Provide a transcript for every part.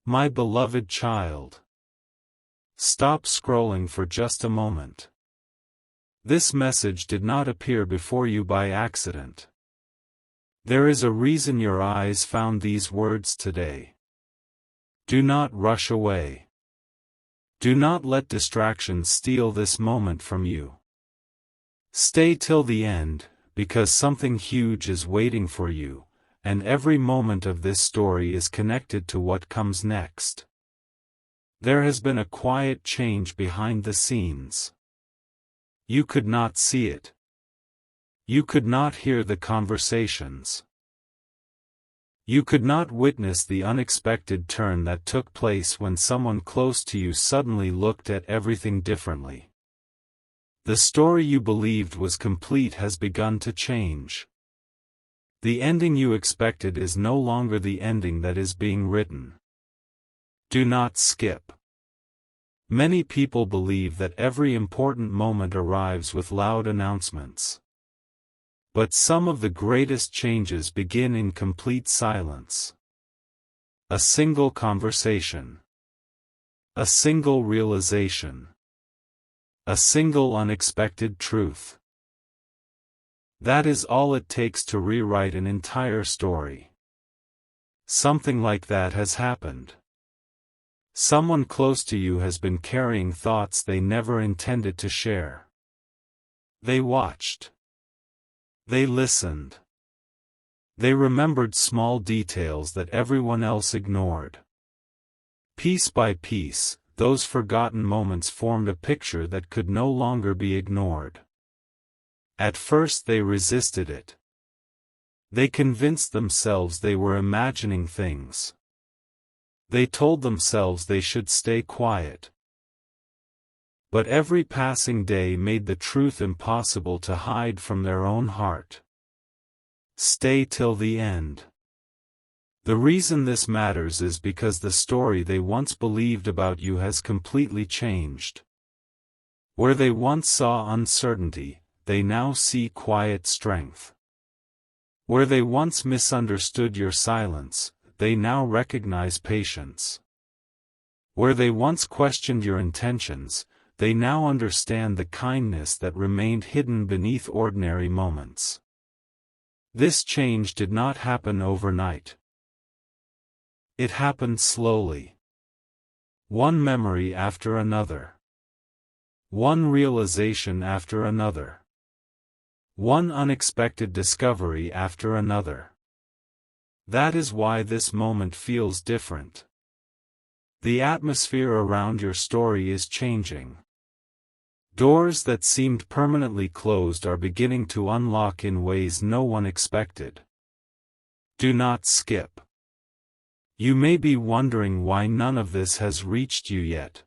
My beloved child. Stop scrolling for just a moment. This message did not appear before you by accident. There is a reason your eyes found these words today. Do not rush away. Do not let distractions steal this moment from you. Stay till the end, because something huge is waiting for you, and every moment of this story is connected to what comes next. There has been a quiet change behind the scenes. You could not see it. You could not hear the conversations. You could not witness the unexpected turn that took place when someone close to you suddenly looked at everything differently. The story you believed was complete has begun to change. The ending you expected is no longer the ending that is being written. Do not skip. Many people believe that every important moment arrives with loud announcements. But some of the greatest changes begin in complete silence. A single conversation. A single realization. A single unexpected truth. That is all it takes to rewrite an entire story. Something like that has happened. Someone close to you has been carrying thoughts they never intended to share. They watched. They listened. They remembered small details that everyone else ignored. Piece by piece, those forgotten moments formed a picture that could no longer be ignored. At first they resisted it. They convinced themselves they were imagining things. They told themselves they should stay quiet. But every passing day made the truth impossible to hide from their own heart. Stay till the end. The reason this matters is because the story they once believed about you has completely changed. Where they once saw uncertainty, they now see quiet strength. Where they once misunderstood your silence, they now recognize patience. Where they once questioned your intentions, they now understand the kindness that remained hidden beneath ordinary moments. This change did not happen overnight. It happened slowly. One memory after another. One realization after another. One unexpected discovery after another. That is why this moment feels different. The atmosphere around your story is changing. Doors that seemed permanently closed are beginning to unlock in ways no one expected. Do not skip. You may be wondering why none of this has reached you yet.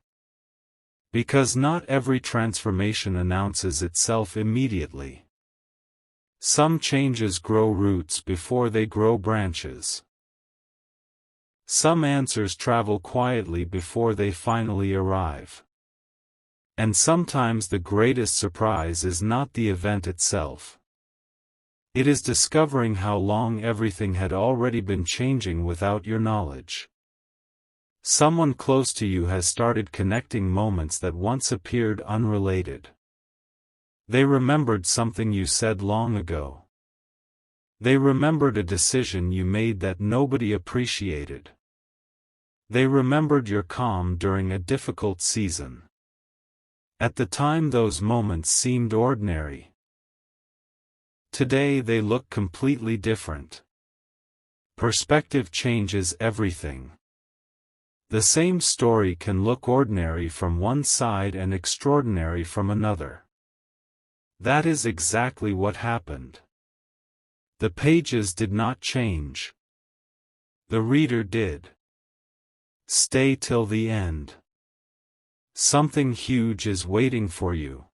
Because not every transformation announces itself immediately. Some changes grow roots before they grow branches. Some answers travel quietly before they finally arrive. And sometimes the greatest surprise is not the event itself. It is discovering how long everything had already been changing without your knowledge. Someone close to you has started connecting moments that once appeared unrelated. They remembered something you said long ago. They remembered a decision you made that nobody appreciated. They remembered your calm during a difficult season. At the time those moments seemed ordinary. Today they look completely different. Perspective changes everything. The same story can look ordinary from one side and extraordinary from another. That is exactly what happened. The pages did not change. The reader did. Stay till the end. Something huge is waiting for you.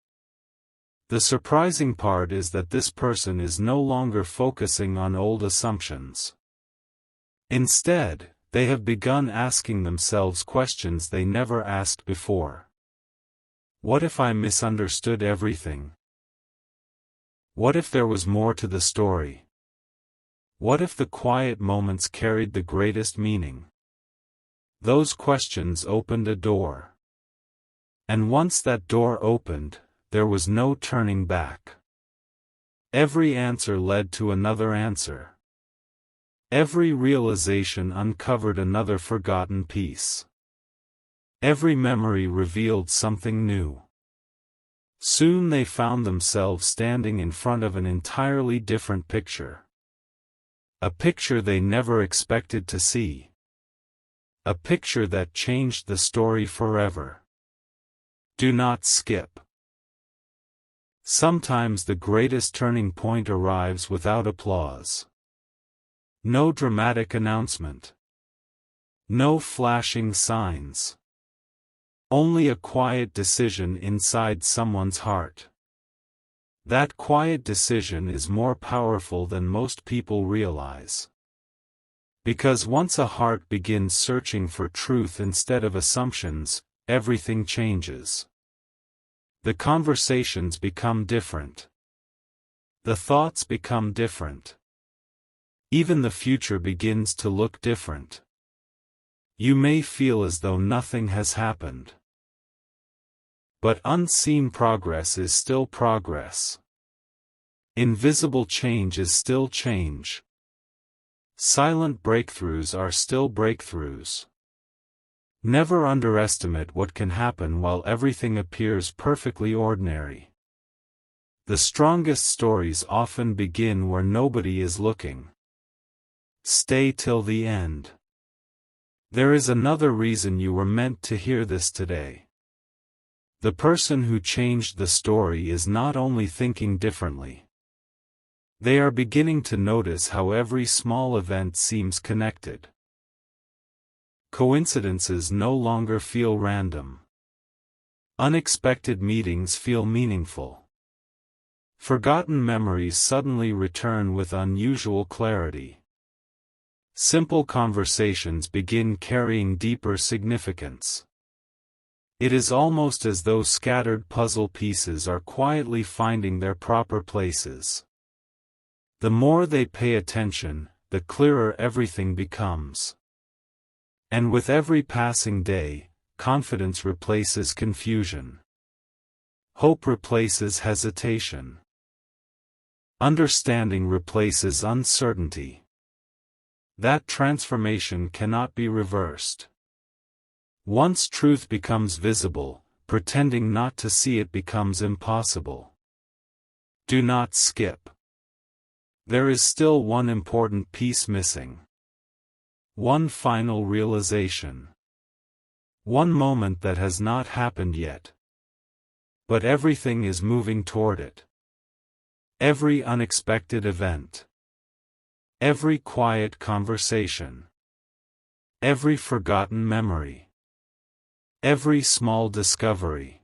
The surprising part is that this person is no longer focusing on old assumptions. Instead, they have begun asking themselves questions they never asked before. What if I misunderstood everything? What if there was more to the story? What if the quiet moments carried the greatest meaning? Those questions opened a door. And once that door opened, there was no turning back. Every answer led to another answer. Every realization uncovered another forgotten piece. Every memory revealed something new. Soon they found themselves standing in front of an entirely different picture. A picture they never expected to see. A picture that changed the story forever. Do not skip. Sometimes the greatest turning point arrives without applause. No dramatic announcement. No flashing signs. Only a quiet decision inside someone's heart. That quiet decision is more powerful than most people realize. Because once a heart begins searching for truth instead of assumptions, everything changes. The conversations become different. The thoughts become different. Even the future begins to look different. You may feel as though nothing has happened. But unseen progress is still progress. Invisible change is still change. Silent breakthroughs are still breakthroughs. Never underestimate what can happen while everything appears perfectly ordinary. The strongest stories often begin where nobody is looking. Stay till the end. There is another reason you were meant to hear this today. The person who changed the story is not only thinking differently. They are beginning to notice how every small event seems connected. Coincidences no longer feel random. Unexpected meetings feel meaningful. Forgotten memories suddenly return with unusual clarity. Simple conversations begin carrying deeper significance. It is almost as though scattered puzzle pieces are quietly finding their proper places. The more they pay attention, the clearer everything becomes. And with every passing day, confidence replaces confusion. Hope replaces hesitation. Understanding replaces uncertainty. That transformation cannot be reversed. Once truth becomes visible, pretending not to see it becomes impossible. Do not skip. There is still one important piece missing. One final realization. One moment that has not happened yet. But everything is moving toward it. Every unexpected event. Every quiet conversation. Every forgotten memory. Every small discovery.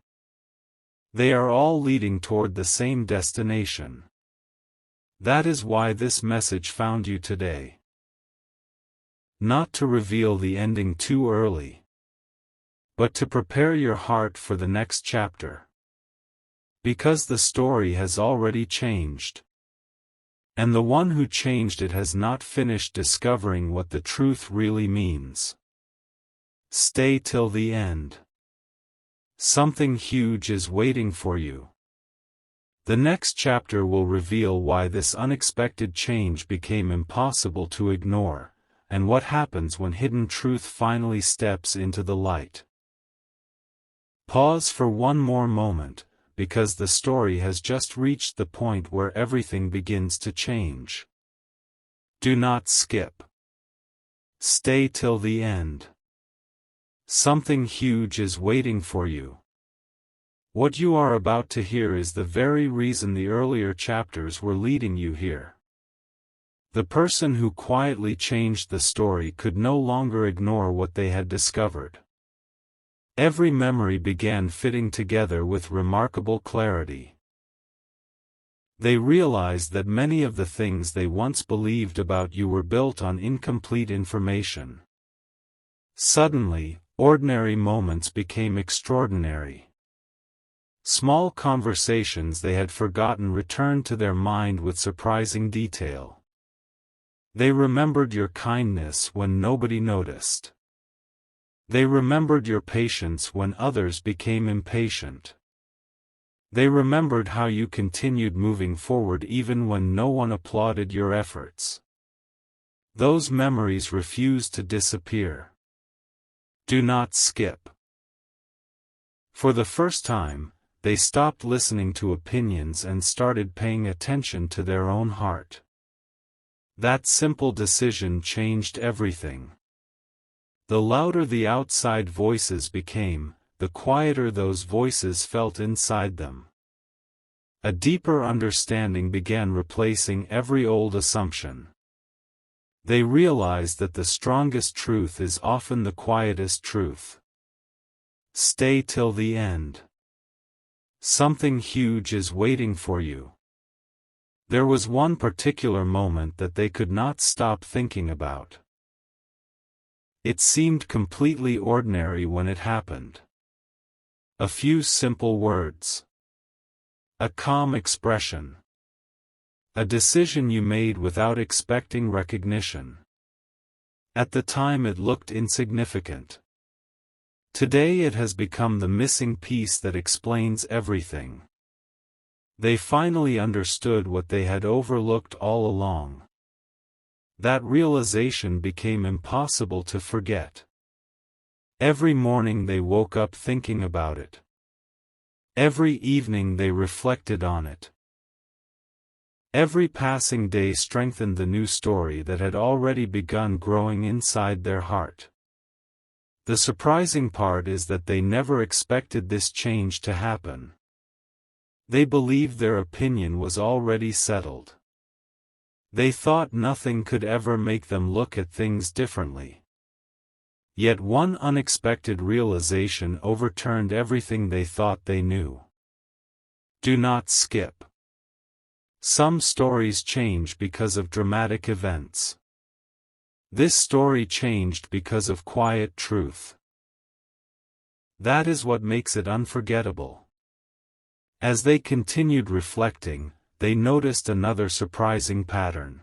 They are all leading toward the same destination. That is why this message found you today. Not to reveal the ending too early, but to prepare your heart for the next chapter. Because the story has already changed. And the one who changed it has not finished discovering what the truth really means. Stay till the end. Something huge is waiting for you. The next chapter will reveal why this unexpected change became impossible to ignore, and what happens when hidden truth finally steps into the light. Pause for one more moment, because the story has just reached the point where everything begins to change. Do not skip. Stay till the end. Something huge is waiting for you. What you are about to hear is the very reason the earlier chapters were leading you here. The person who quietly changed the story could no longer ignore what they had discovered. Every memory began fitting together with remarkable clarity. They realized that many of the things they once believed about you were built on incomplete information. Suddenly, ordinary moments became extraordinary. Small conversations they had forgotten returned to their mind with surprising detail. They remembered your kindness when nobody noticed. They remembered your patience when others became impatient. They remembered how you continued moving forward even when no one applauded your efforts. Those memories refuse to disappear. Do not skip. For the first time, they stopped listening to opinions and started paying attention to their own heart. That simple decision changed everything. The louder the outside voices became, the quieter those voices felt inside them. A deeper understanding began replacing every old assumption. They realized that the strongest truth is often the quietest truth. Stay till the end. Something huge is waiting for you. There was one particular moment that they could not stop thinking about. It seemed completely ordinary when it happened. A few simple words. A calm expression. A decision you made without expecting recognition. At the time it looked insignificant. Today it has become the missing piece that explains everything. They finally understood what they had overlooked all along. That realization became impossible to forget. Every morning they woke up thinking about it. Every evening they reflected on it. Every passing day strengthened the new story that had already begun growing inside their heart. The surprising part is that they never expected this change to happen. They believed their opinion was already settled. They thought nothing could ever make them look at things differently. Yet one unexpected realization overturned everything they thought they knew. Do not skip. Some stories change because of dramatic events. This story changed because of quiet truth. That is what makes it unforgettable. As they continued reflecting, they noticed another surprising pattern.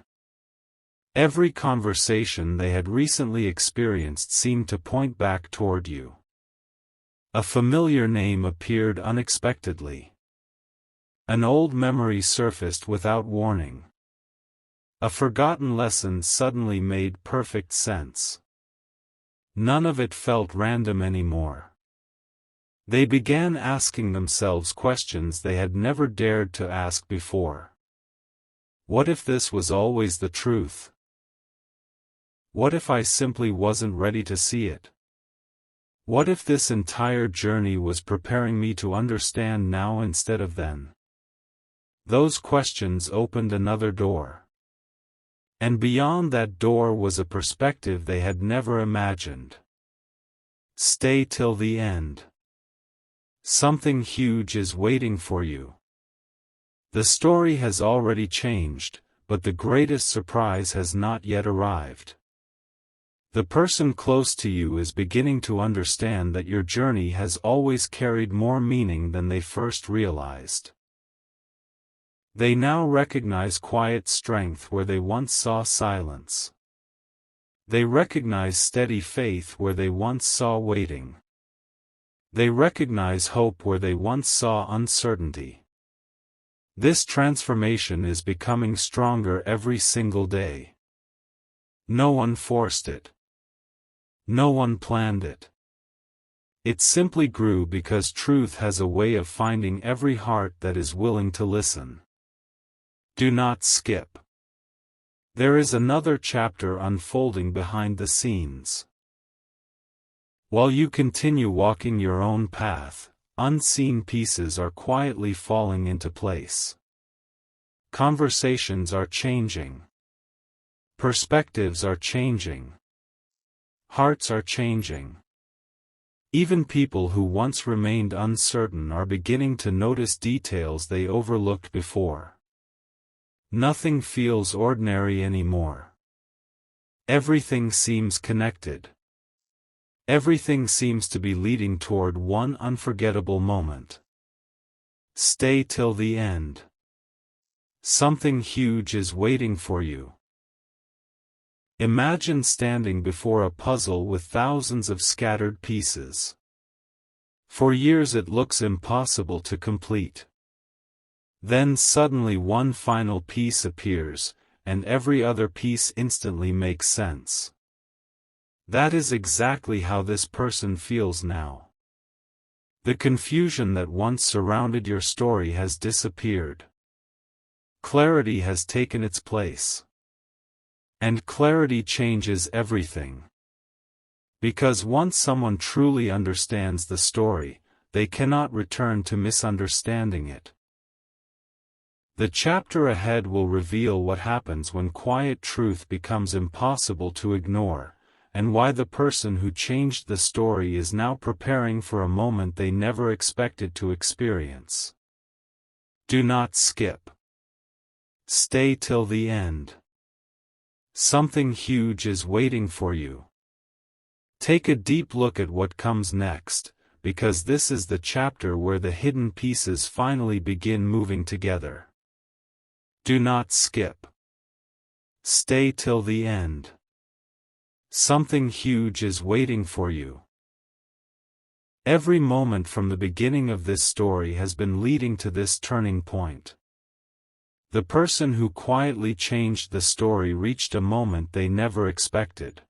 Every conversation they had recently experienced seemed to point back toward you. A familiar name appeared unexpectedly. An old memory surfaced without warning. A forgotten lesson suddenly made perfect sense. None of it felt random anymore. They began asking themselves questions they had never dared to ask before. What if this was always the truth? What if I simply wasn't ready to see it? What if this entire journey was preparing me to understand now instead of then? Those questions opened another door. And beyond that door was a perspective they had never imagined. Stay till the end. Something huge is waiting for you. The story has already changed, but the greatest surprise has not yet arrived. The person close to you is beginning to understand that your journey has always carried more meaning than they first realized. They now recognize quiet strength where they once saw silence. They recognize steady faith where they once saw waiting. They recognize hope where they once saw uncertainty. This transformation is becoming stronger every single day. No one forced it. No one planned it. It simply grew because truth has a way of finding every heart that is willing to listen. Do not skip. There is another chapter unfolding behind the scenes. While you continue walking your own path, unseen pieces are quietly falling into place. Conversations are changing. Perspectives are changing. Hearts are changing. Even people who once remained uncertain are beginning to notice details they overlooked before. Nothing feels ordinary anymore. Everything seems connected. Everything seems to be leading toward one unforgettable moment. Stay till the end. Something huge is waiting for you. Imagine standing before a puzzle with thousands of scattered pieces. For years it looks impossible to complete. Then suddenly one final piece appears, and every other piece instantly makes sense. That is exactly how this person feels now. The confusion that once surrounded your story has disappeared. Clarity has taken its place. And clarity changes everything. Because once someone truly understands the story, they cannot return to misunderstanding it. The chapter ahead will reveal what happens when quiet truth becomes impossible to ignore, and why the person who changed the story is now preparing for a moment they never expected to experience. Do not skip. Stay till the end. Something huge is waiting for you. Take a deep look at what comes next, because this is the chapter where the hidden pieces finally begin moving together. Do not skip. Stay till the end. Something huge is waiting for you. Every moment from the beginning of this story has been leading to this turning point. The person who quietly changed the story reached a moment they never expected.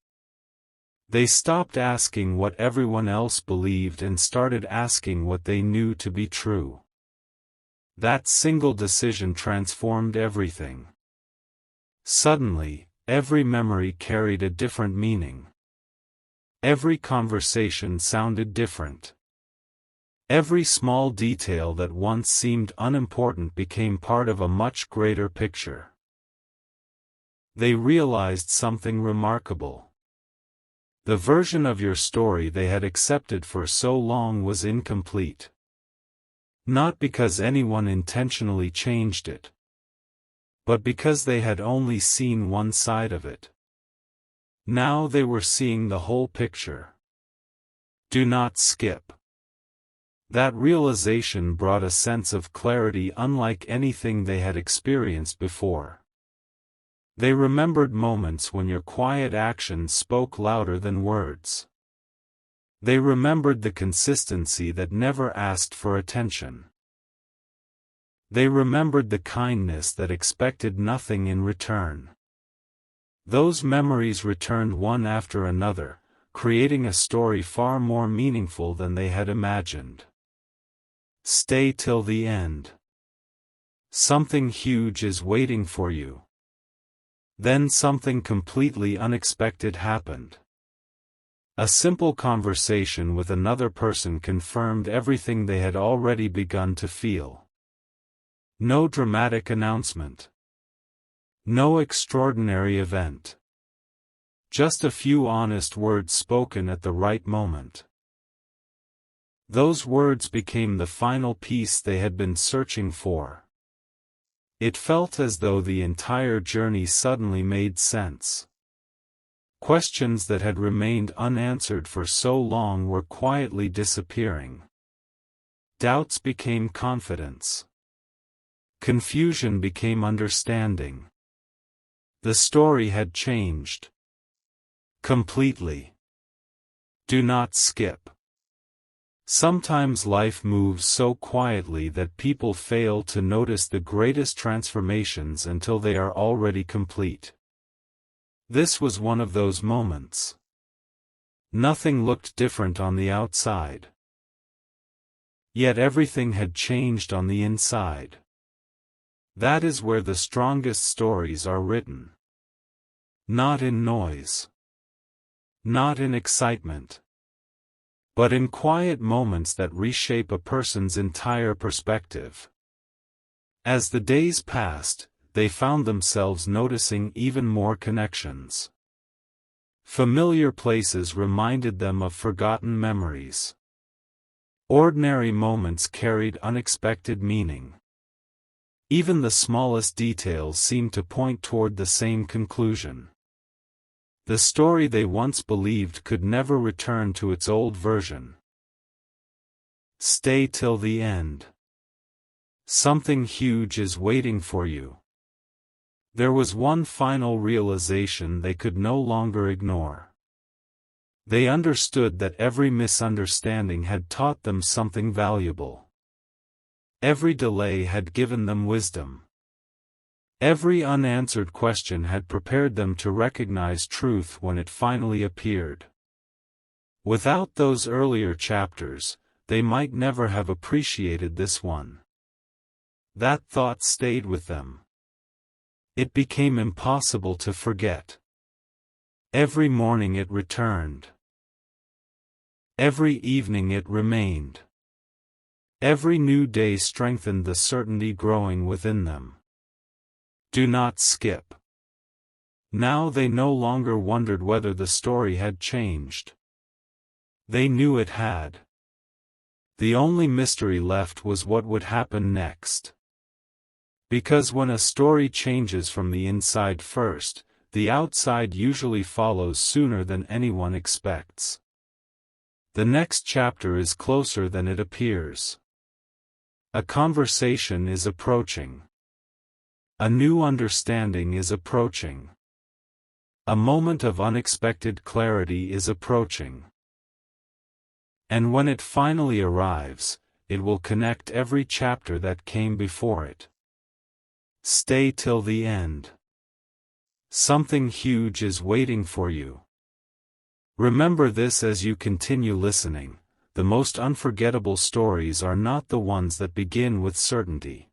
They stopped asking what everyone else believed and started asking what they knew to be true. That single decision transformed everything. Suddenly, every memory carried a different meaning. Every conversation sounded different. Every small detail that once seemed unimportant became part of a much greater picture. They realized something remarkable. The version of your story they had accepted for so long was incomplete. Not because anyone intentionally changed it, but because they had only seen one side of it. Now they were seeing the whole picture. Do not skip. That realization brought a sense of clarity unlike anything they had experienced before. They remembered moments when your quiet actions spoke louder than words. They remembered the consistency that never asked for attention. They remembered the kindness that expected nothing in return. Those memories returned one after another, creating a story far more meaningful than they had imagined. Stay till the end. Something huge is waiting for you. Then something completely unexpected happened. A simple conversation with another person confirmed everything they had already begun to feel. No dramatic announcement. No extraordinary event. Just a few honest words spoken at the right moment. Those words became the final piece they had been searching for. It felt as though the entire journey suddenly made sense. Questions that had remained unanswered for so long were quietly disappearing. Doubts became confidence. Confusion became understanding. The story had changed. Completely. Do not skip. Sometimes life moves so quietly that people fail to notice the greatest transformations until they are already complete. This was one of those moments. Nothing looked different on the outside. Yet everything had changed on the inside. That is where the strongest stories are written. Not in noise. Not in excitement. But in quiet moments that reshape a person's entire perspective. As the days passed, they found themselves noticing even more connections. Familiar places reminded them of forgotten memories. Ordinary moments carried unexpected meaning. Even the smallest details seemed to point toward the same conclusion. The story they once believed could never return to its old version. Stay till the end. Something huge is waiting for you. There was one final realization they could no longer ignore. They understood that every misunderstanding had taught them something valuable. Every delay had given them wisdom. Every unanswered question had prepared them to recognize truth when it finally appeared. Without those earlier chapters, they might never have appreciated this one. That thought stayed with them. It became impossible to forget. Every morning it returned. Every evening it remained. Every new day strengthened the certainty growing within them. Do not skip. Now they no longer wondered whether the story had changed. They knew it had. The only mystery left was what would happen next. Because when a story changes from the inside first, the outside usually follows sooner than anyone expects. The next chapter is closer than it appears. A conversation is approaching. A new understanding is approaching. A moment of unexpected clarity is approaching. And when it finally arrives, it will connect every chapter that came before it. Stay till the end. Something huge is waiting for you. Remember this as you continue listening: the most unforgettable stories are not the ones that begin with certainty.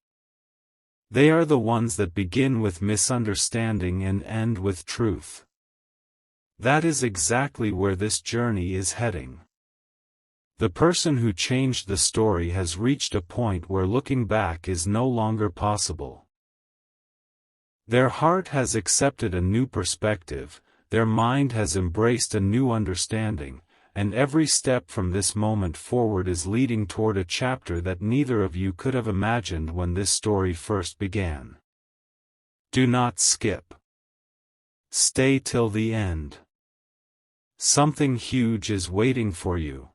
They are the ones that begin with misunderstanding and end with truth. That is exactly where this journey is heading. The person who changed the story has reached a point where looking back is no longer possible. Their heart has accepted a new perspective, their mind has embraced a new understanding, and every step from this moment forward is leading toward a chapter that neither of you could have imagined when this story first began. Do not skip. Stay till the end. Something huge is waiting for you.